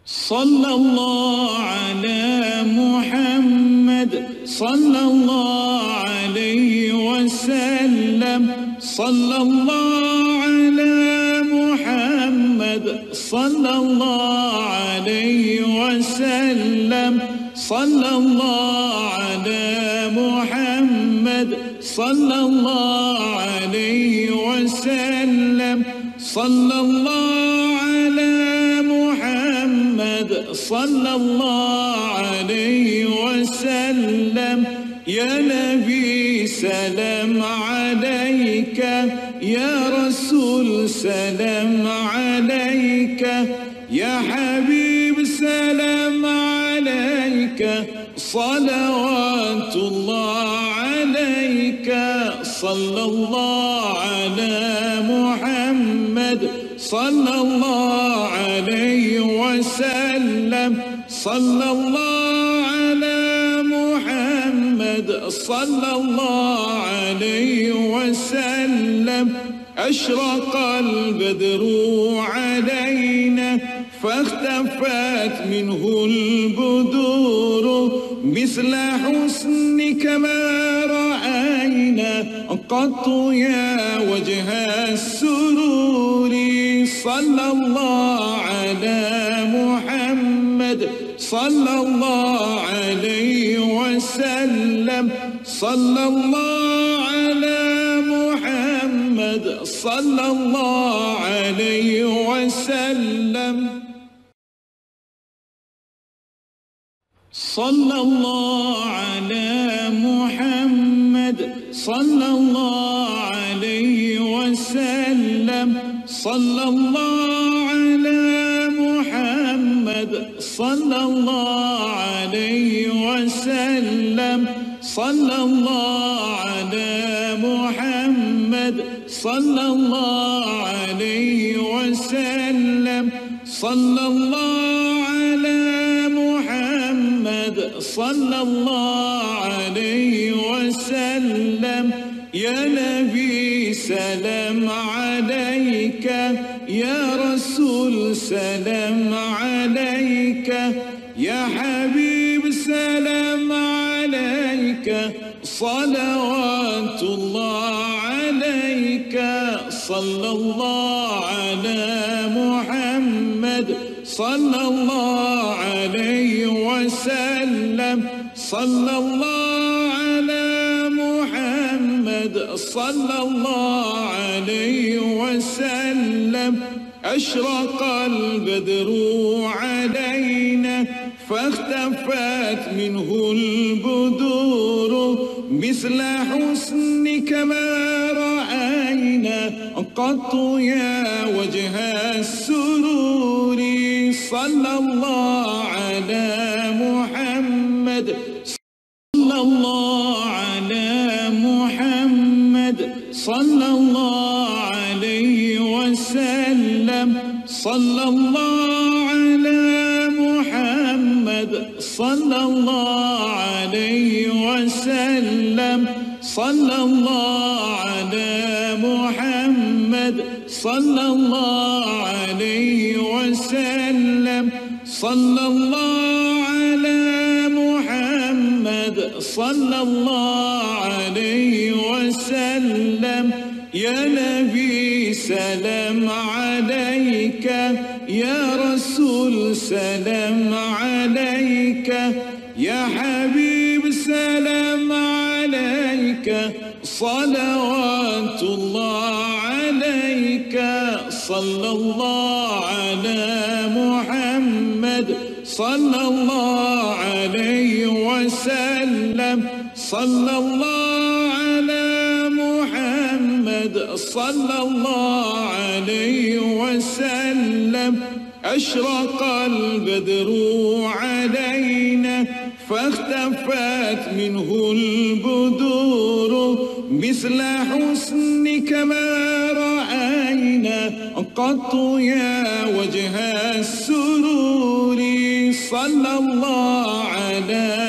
صلى الله على محمد صلى الله عليه وسلم صلى الله على محمد صلى الله عليه وسلم صلى الله على محمد صلى الله عليه وسلم صلى الله على محمد صلى الله عليه وسلم يا نبي سلام عليك يا رسول سلام عليك يا حبيب سلام عليك صلوات الله عليك صلى الله على محمد صلى الله عليه وسلم صلى الله على محمد صلى الله عليه وسلم أشرق البدر علينا فاختفت منه البدور مثل حسنك ما رأينا قط يا وجه السرور صلى الله على محمد صلى الله عليه وسلم صلى الله على محمد صلى الله عليه وسلم صلى الله على محمد صلى الله عليه وسلم صلى الله على محمد صلى الله عليه وسلم صلى الله على محمد صلى الله عليه وسلم صلى الله على محمد صلى الله عليه وسلم يا نبي سلام عليك يا رسول سلام عليك يا حبيب سلام عليك صلوات الله عليك صلى الله على محمد صلى الله عليه وسلم صلى الله على محمد صلى الله عليه وسلم أشرق البدر علينا فاختفت منه البدور مثل حسنك ما رأينا قط يا وجه السرور صلى الله على محمد صلى الله على محمد صلى الله عليه وسلم صلى الله على محمد صلى الله عليه وسلم صلى الله على محمد صلى الله عليه وسلم صلى الله على محمد صلى الله عليه وسلم يا نبي سلام عليك يا رسول سلام عليك يا حبيب سلام عليك صلوات الله عليك صلى الله على محمد صلى الله عليه وسلم صلى الله على محمد صلى الله عليه وسلم أشرق البدر علينا فاختفت منه البدور مثل حسنك ما رأينا قط يا وجه السرور صلى الله على